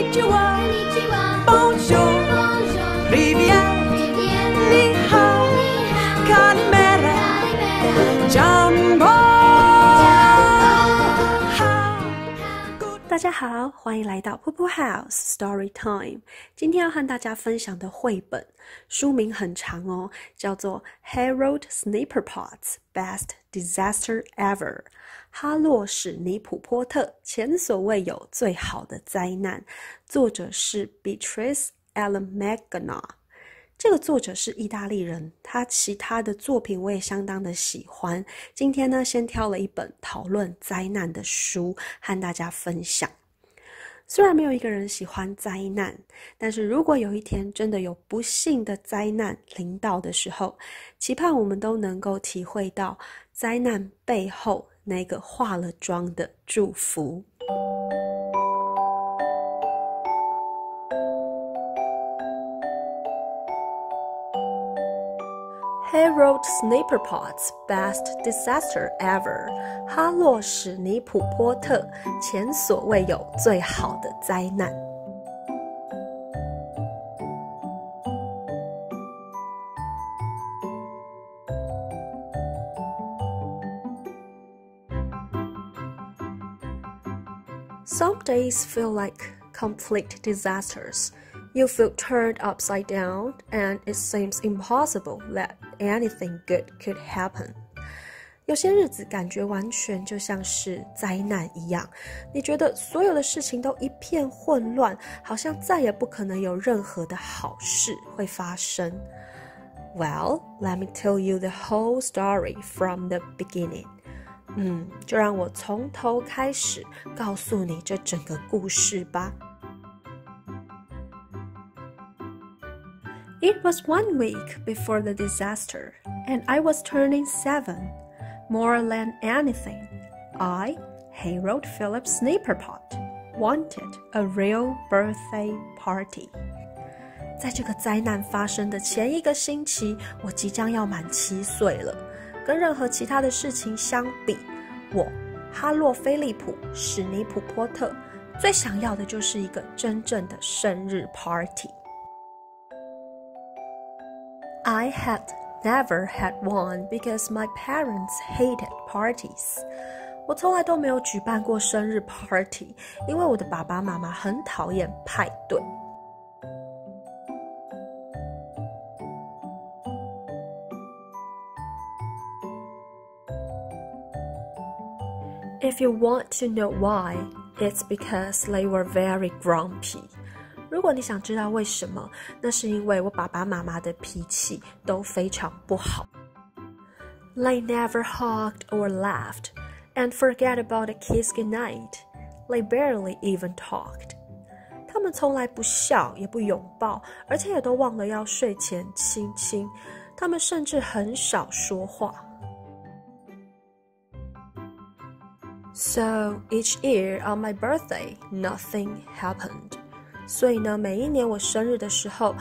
Konnichiwa, Bonjour, Rivière, Ni hao, Kalimera, Jumbo。大家好，欢迎来到 PUPU House Story Time。今天要和大家分享的绘本书名很长哦，叫做 Harold Snipperpot's Best Disaster Ever 哈洛史尼普波特前所未有最好的灾难，作者是 Beatrice Alemagna。这个作者是意大利人，他其他的作品我也相当的喜欢。今天呢，先挑了一本讨论灾难的书和大家分享。虽然没有一个人喜欢灾难，但是如果有一天真的有不幸的灾难临到的时候，期盼我们都能够体会到灾难背后那个化了妆的祝福。Harold Snipperpot's Best Disaster Ever 哈洛史尼普波特前所未有最好的灾难。Some days feel like complete disasters.You feel turned upside down, and it seems impossible that anything good could happen. 有些日子感觉完全就像是灾难一样，你觉得所有的事情都一片混乱，好像再也不可能有任何的好事会发生。Well, let me tell you the whole story from the beginning. 就让我从头开始告诉你这整个故事吧。It was 1 week before the disaster, and I was turning 7. More than anything, I, Harold Philip Snipperpot, wanted a real birthday party. 在这个灾难发生的前一个星期，我即将要满7岁了。跟任何其他的事情相比，我哈洛菲利普·史尼普波特最想要的就是一个真正的生日 party。I had never had one because my parents hated parties. 我从来都没有举办过生日 party， 因为我的爸爸妈妈很讨厌派对。If you want to know why, it's because they were very grumpy.如果你想知道为什么，那是因为我爸爸妈妈的脾气都非常不好。They never hugged or laughed, and forget about a kiss goodnight. They barely even talked. 他们从来不笑，也不拥抱，而且也都忘了要睡前亲亲。他们甚至很少说话。So each year on my birthday, nothing happened.所以呢，每一年我生日的时候，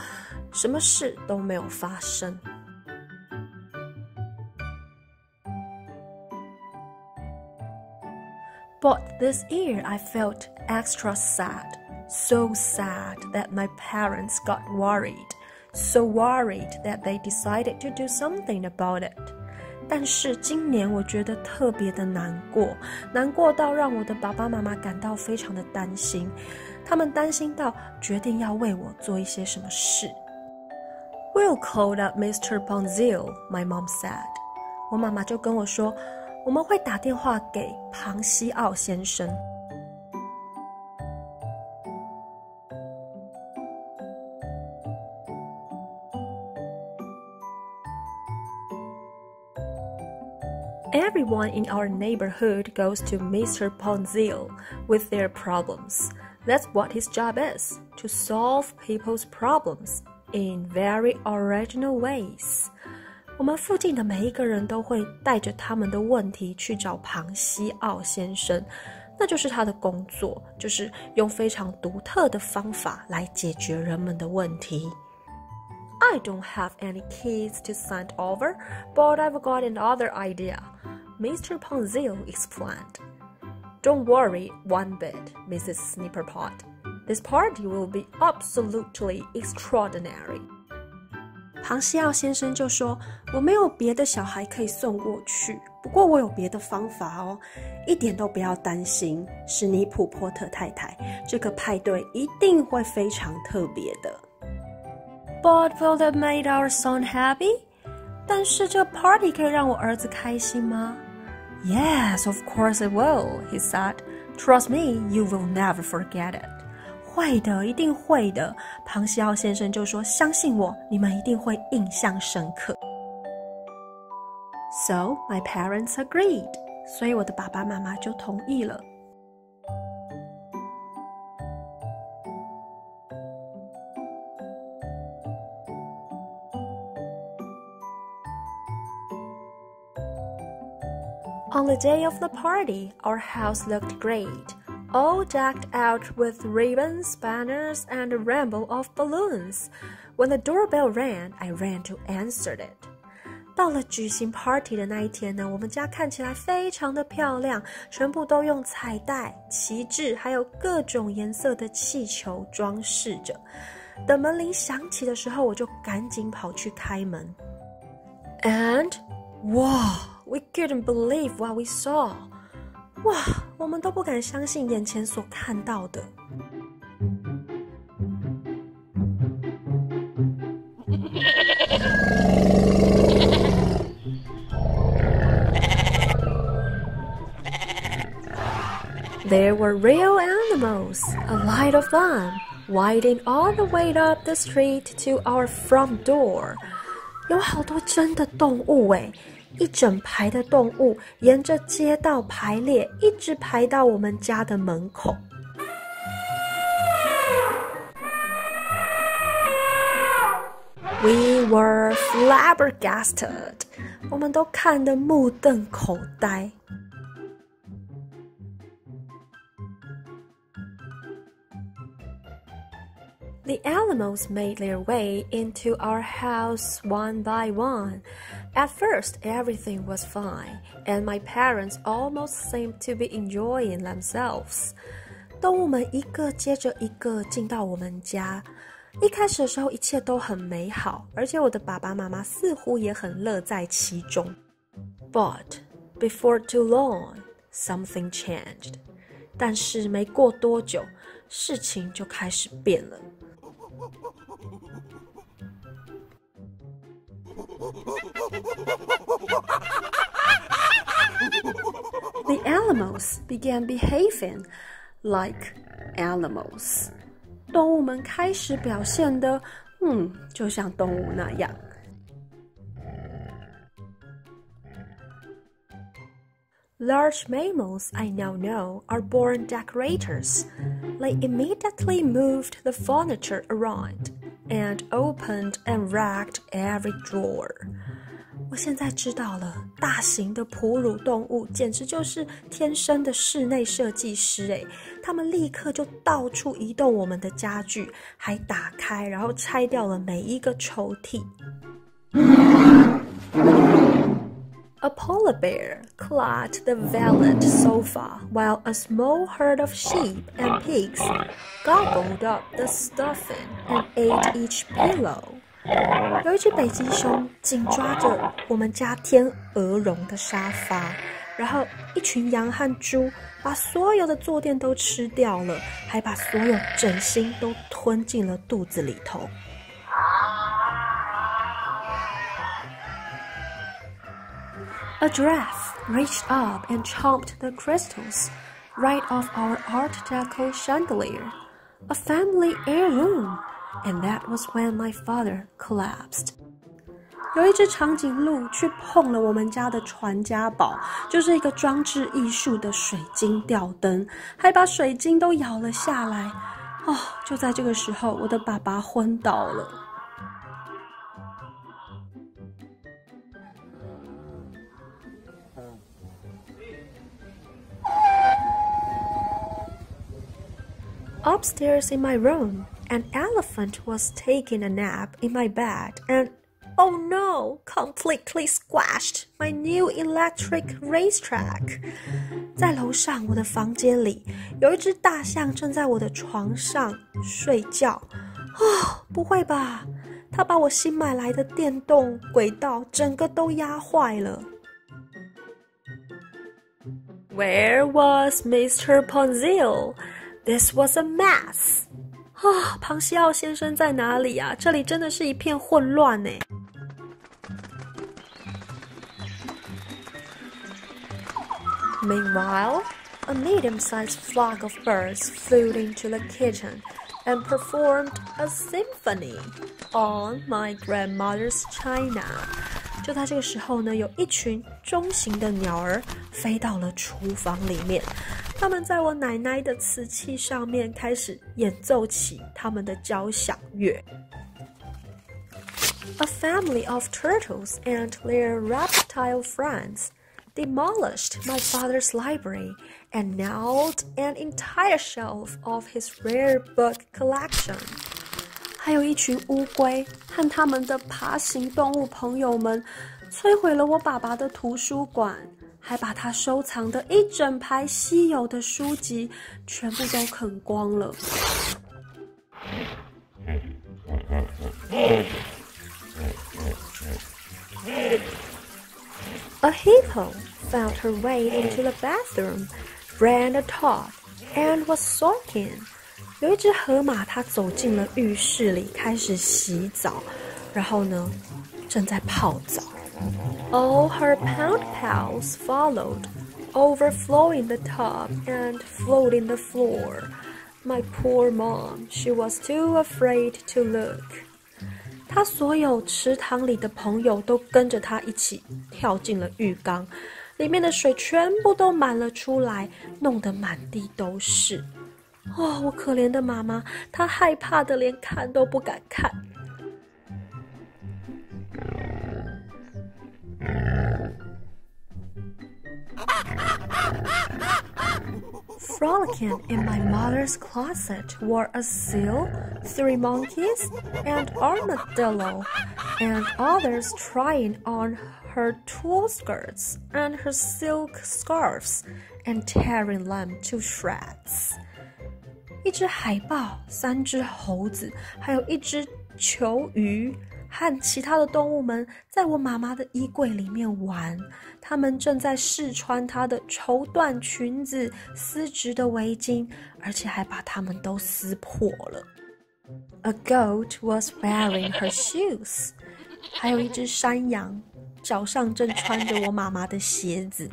什么事都没有发生。But this year I felt extra sad, so sad that my parents got worried, so worried that they decided to do something about it. 但是今年我觉得特别的难过，难过到让我的爸爸妈妈感到非常的担心。他们担心到决定要为我做一些什么事。We'll call up Mr. Ponzil, my mom said. 我妈妈就跟我说，我们会打电话给庞西奥先生。Everyone in our neighborhood goes to Mr. Ponzil with their problems. That's what his job is, to solve people's problems in very original ways. 我们附近的每一个人都会带着他们的问题去找庞西奥先生，那就是他的工作，就是用非常独特的方法来解决人们的问题。I don't have any kids to send over, but I've got another idea, Mr. Ponzil explained. Don't worry one bit, Mrs. Snipperpot. This party will be absolutely extraordinary. 庞西奥先生就说，我没有别的小孩可以送过去，不过我有别的方法哦，一点都不要担心，史尼普波特太太，这个派对一定会非常特别的。But will that make our son happy? 但是这个 party 可以让我儿子开心吗？ Yes, of course it will, he said. Trust me, you will never forget it. 会的，一定会的。庞西奥先生就说，相信我，你们一定会印象深刻。So, my parents agreed. 所以我的爸爸妈妈就同意了。On the day of the party, our house looked great, all decked out with ribbons, banners, and a rainbow of balloons. When the doorbell rang, I ran to answer it. 到了举行 party 的那一天呢，我们家看起来非常的漂亮，全部都用彩带、旗帜，还有各种颜色的气球装饰着。等门铃响起的时候，我就赶紧跑去开门。And, wow!We couldn't believe what we saw. 哇，我们都不敢相信眼前所看到的。There were real animals, a lot of them, wading all the way up the street to our front door. 有好多真的动物耶，一整排的动物沿着街道排列，一直排到我们家的门口。We were flabbergasted. 我们都看得目瞪口呆。The animals made their way into our house one by one. At first, everything was fine, and my parents almost seemed to be enjoying themselves. 动物们一个接着一个进到我们家。一开始的时候，一切都很美好，而且我的爸爸妈妈似乎也很乐在其中。But before too long, something changed. 但是没过多久，事情就开始变了。The animals began behaving like animals. 动物们开始表现得，就像动物那样。Large mammals I now know are born decorators. They immediately moved the furniture around and opened and racked every drawer. 我现在知道了，大型的哺乳动物简直就是天生的室内设计师诶，他们立刻就到处移动我们的家具，还打开然后拆掉了每一个抽屉。A polar bear clawed the velvet sofa, while a small herd of sheep and pigs gobbled up the stuffing and ate each pillow. 有一只北极熊紧抓着我们家天鹅绒的沙发，然后一群羊和猪把所有的坐垫都吃掉了，还把所有枕芯都吞进了肚子里头。A giraffe reached up and chomped the crystals right off our Art Deco chandelier, a family heirloom, and that was when my father collapsed. 有一只长颈鹿去碰了我们家的传家宝，就是一个装置艺术的水晶吊灯，还把水晶都咬了下来。就在这个时候，我的爸爸昏倒了。Upstairs in my room, an elephant was taking a nap in my bed and, oh no, completely squashed my new electric racetrack. 在楼上我的房间里，有一只大象正在我的床上睡觉。不会吧？它把我新买来的电动轨道整个都压坏了。Where was Mr. Ponzil? This was a mess. 庞西奥先生在哪里啊？这里真的是一片混乱耶。Meanwhile, a medium-sized flock of birds flew into the kitchen and performed a symphony on my grandmother's china. 就在这个时候呢，有一群中型的鸟儿飞到了厨房里面，他们在我奶奶的瓷器上面开始演奏起他们的交响乐。A family of turtles and their reptile friends demolished my father's library and nailed an entire shelf of his rare book collection. 还有一群乌龟和他们的爬行动物朋友们摧毁了我爸爸的图书馆，还把他收藏的一整排稀有的书籍全部都啃光了。A hippo found her way into the bathroom, ran atop, and was sulking. 有一只河马，它走进了浴室里，开始洗澡，然后呢，正在泡澡。All her pound pals followed, overflowing the tub and floating the floor. My poor mom, she was too afraid to look. 她所有池塘里的朋友都跟着她一起跳进了浴缸，里面的水全部都满了出来，弄得满地都是。我可怜的妈妈，她害怕的连看都不敢看。Frolicking in my mother's closet were a seal, 3 monkeys, an armadillo, and others trying on her tulle skirts and her silk scarves and tearing them to shreds. 一只海豹，3只猴子，还有一只球鱼和其他的动物们在我妈妈的衣柜里面玩，他们正在试穿她的绸缎裙子、丝质的围巾，而且还把它们都撕破了。A goat was wearing her shoes. 还有一只山羊，脚上正穿着我妈妈的鞋子。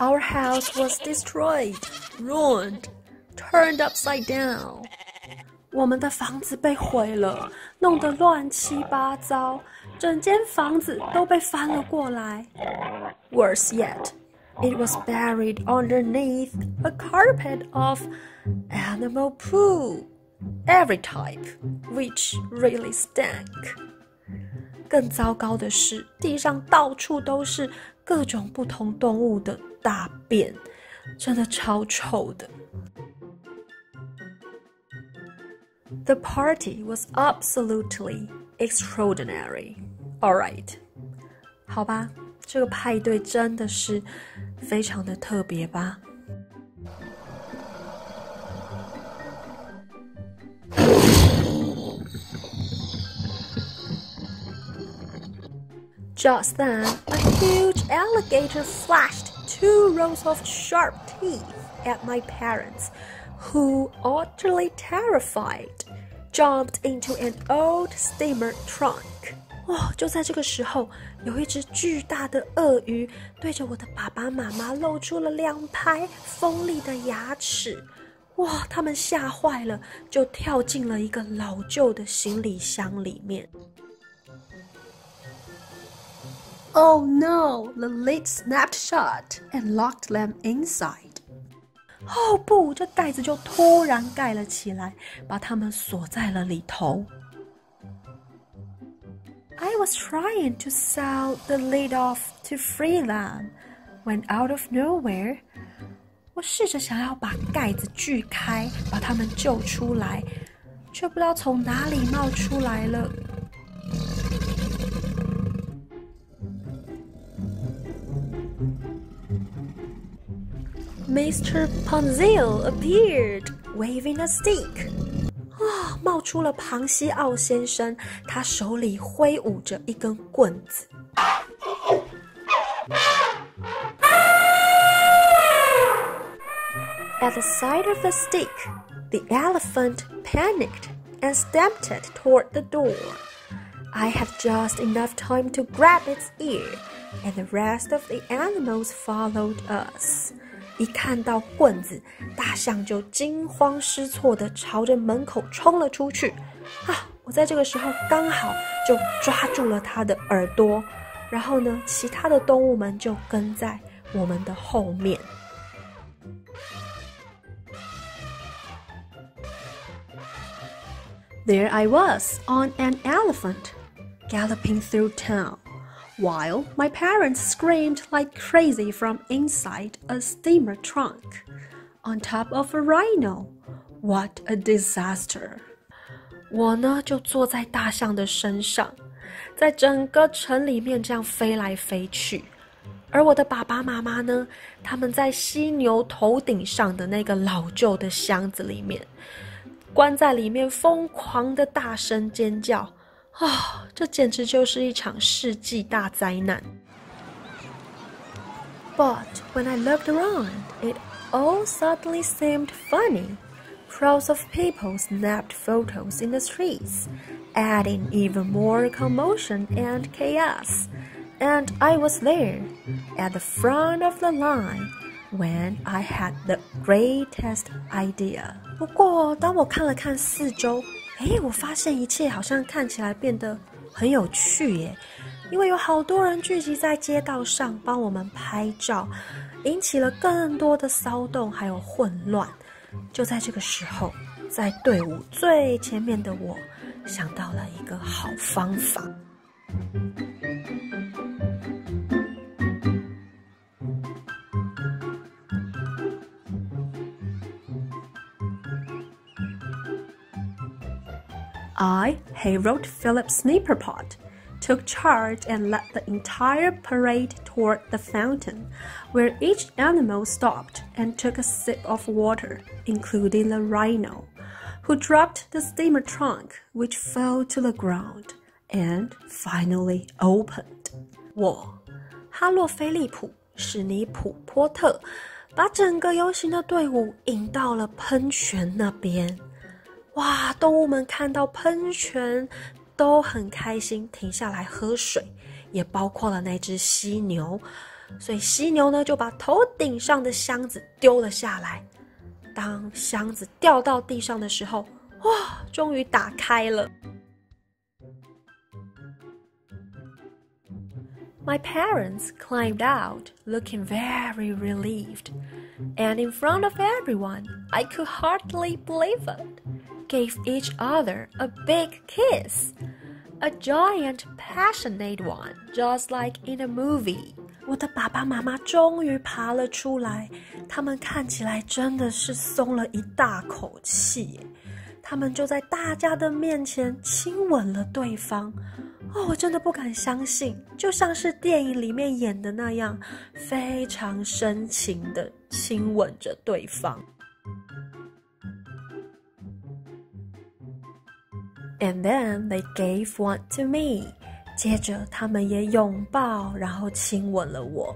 Our house was destroyed, ruined, turned upside down. 我们的房子被毁了，弄得乱七八糟，整间房子都被翻了过来。Worse yet, it was buried underneath a carpet of animal poo, every type, which really stank. 更糟糕的是，地上到处都是各种不同动物的大便，真的超臭的。The party was absolutely extraordinary. All right. 好吧，这个派对真的是非常的特别吧。Just then, a huge alligator flashed 2 rows of sharp teeth at my parents, who, utterly terrified, jumped into an old steamer trunk. 就在这个时候，有一只巨大的鳄鱼对着我的爸爸妈妈露出了2排锋利的牙齿。他们吓坏了，就跳进了一个老旧的行李箱里面。Oh no, the lid snapped shut and locked them inside. 不，这盖子就突然盖了起来，把他们锁在了里头。I was trying to saw the lid off to free them, when out of nowhere, 我试着想要把盖子锯开，把他们救出来，却不知道从哪里冒出来了 Mr. Ponzil appeared, waving a stick. 冒出了庞西奥先生，他手里挥舞着一根棍子。At the sight of the stick, the elephant panicked and stamped it toward the door. I had just enough time to grab its ear, and the rest of the animals followed us. 一看到棍子，大象就惊慌失措地朝着门口冲了出去。我在这个时候刚好就抓住了它的耳朵，然后呢，其他的动物们就跟在我们的后面。There I was on an elephant, galloping through town, while my parents screamed like crazy from inside a steamer trunk, on top of a rhino. What a disaster! 我呢，就坐在大象的身上，在整个城里面这样飞来飞去。而我的爸爸妈妈呢，他们在犀牛头顶上的那个老旧的箱子里面，关在里面疯狂的大声尖叫。这简直就是一场世纪大灾难。But when I looked around, it all suddenly seemed funny. Crowds of people snapped photos in the streets, adding even more commotion and chaos. And I was there, at the front of the line, when I had the greatest idea. 不过当我看了看四周，我发现一切好像看起来变得很有趣耶，因为有好多人聚集在街道上帮我们拍照，引起了更多的骚动还有混乱。就在这个时候，在队伍最前面的我想到了一个好方法。I, Harold Philip Snipperpot, took charge and led the entire parade toward the fountain, where each animal stopped and took a sip of water, including the rhino, who dropped the steamer trunk, which fell to the ground, and finally opened. 我，哈洛菲利普·史尼普波特，把整个游行的队伍引到了喷泉那边。哇，动物们看到喷泉都很开心，停下来喝水，也包括了那只犀牛。所以犀牛呢，就把头顶上的箱子丢了下来。当箱子掉到地上的时候，哇，终于打开了。My parents climbed out, looking very relieved. And in front of everyone, I could hardly believe it, gave each other a big kiss. A giant, passionate one, just like in a movie. 我的爸爸妈妈终于爬了出来，他们看起来真的是松了一大口气。他们就在大家的面前亲吻了对方。我真的不敢相信，就像是电影里面演的那样，非常深情的亲吻着对方。And then they gave one to me. 接着他们也拥抱，然后亲吻了我。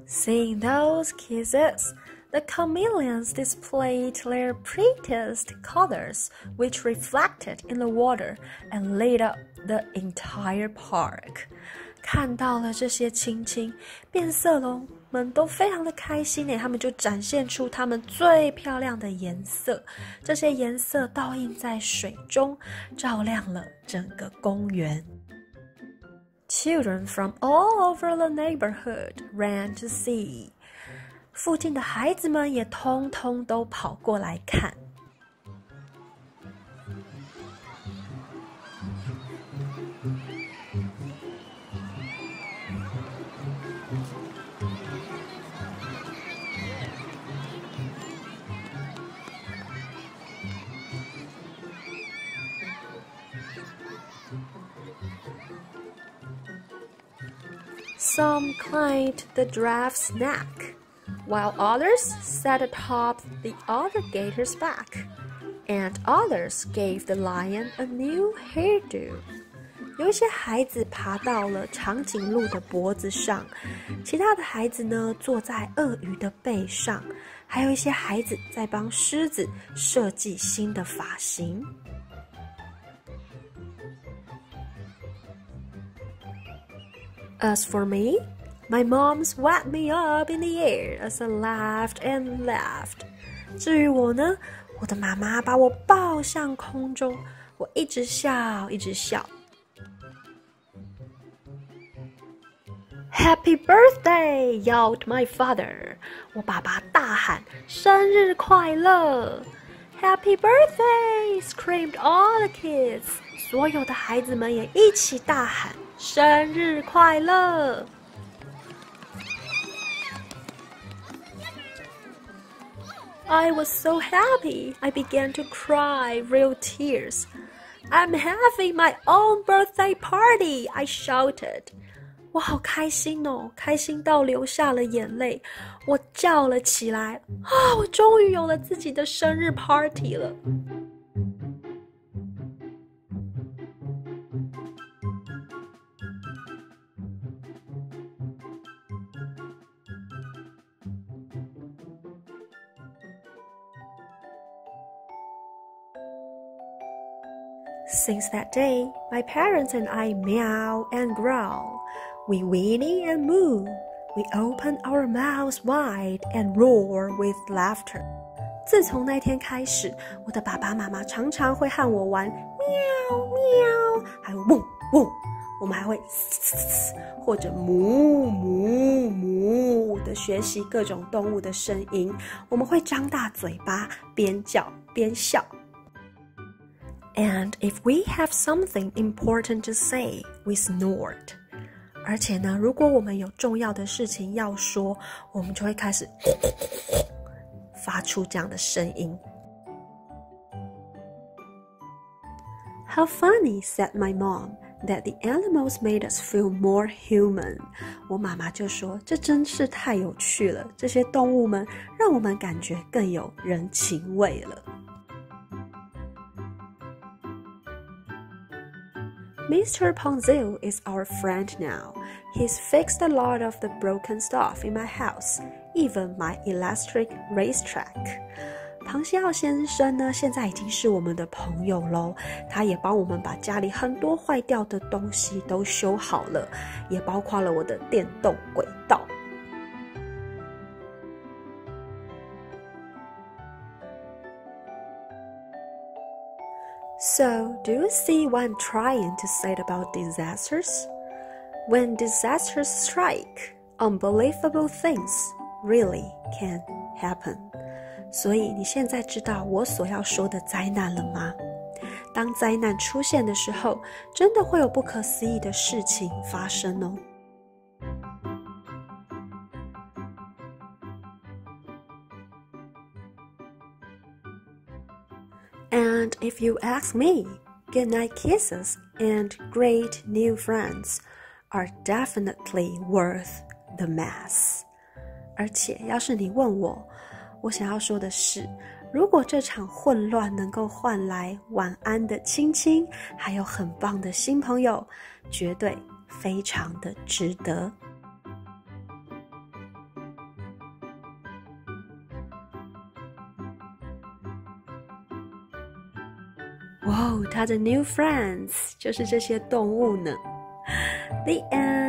Seeing those kisses, the chameleons displayed their prettiest colors, which reflected in the water and lit up the entire park. 看到了这些亲亲，变色龙们都非常的开心耶，他们就展现出他们最漂亮的颜色，这些颜色倒映在水中，照亮了整个公园。Children from all over the neighborhood ran to see. 附近的孩子们也通通都跑过来看。Some climbed the giraffe's neck, while others sat atop the other gator's back, and others gave the lion a new hairdo. 有一些孩子爬到了长颈鹿的脖子上，其他的孩子呢坐在鳄鱼的背上，还有一些孩子在帮狮子设计新的发型。As for me, my mom swept me up in the air as I laughed and laughed. 至于我呢，我的妈妈把我抱向空中，我一直笑，一直笑。Happy birthday! yelled my father. 我爸爸大喊生日快乐 Happy birthday! screamed all the kids. 所有的孩子们也一起大喊生日快乐 I was so happy, I began to cry real tears. I'm having my own birthday party, I shouted. 我好开心哦，开心到流下了眼泪。我叫了起来，我终于有了自己的生日 party 了。Since that day, my parents and I meow and growl. We whinny and moo. We open our mouths wide and roar with laughter. 自从那天开始，我的爸爸妈妈常常会和我玩喵喵，还有嗡嗡。我们还会嘶嘶嘶或者母母母的学习各种动物的声音。我们会张大嘴巴，边叫边笑。And if we have something important to say, we snort. 而且呢，如果我们有重要的事情要说，我们就会开始发出这样的声音。How funny, said my mom, that the animals made us feel more human. 我妈妈就说，这真是太有趣了，这些动物们让我们感觉更有人情味了。Mr. Ponzil is our friend now. He's fixed a lot of the broken stuff in my house, even my electric racetrack. 庞西奥先生呢，现在已经是我们的朋友咯，他也帮我们把家里很多坏掉的东西都修好了，也包括了我的电动轨道。So, do you see what I'm trying to say about disasters? When disasters strike, unbelievable things really can happen. 所以你现在知道我所要说的灾难了吗？当灾难出现的时候，真的会有不可思议的事情发生哦。And if you ask me, goodnight kisses and great new friends are definitely worth the mess. 而且要是你问我，我想要说的是，如果这场混乱能够换来晚安的亲亲，还有很棒的新朋友，绝对非常的值得。哇，他的 new friends 就是这些动物呢。The end.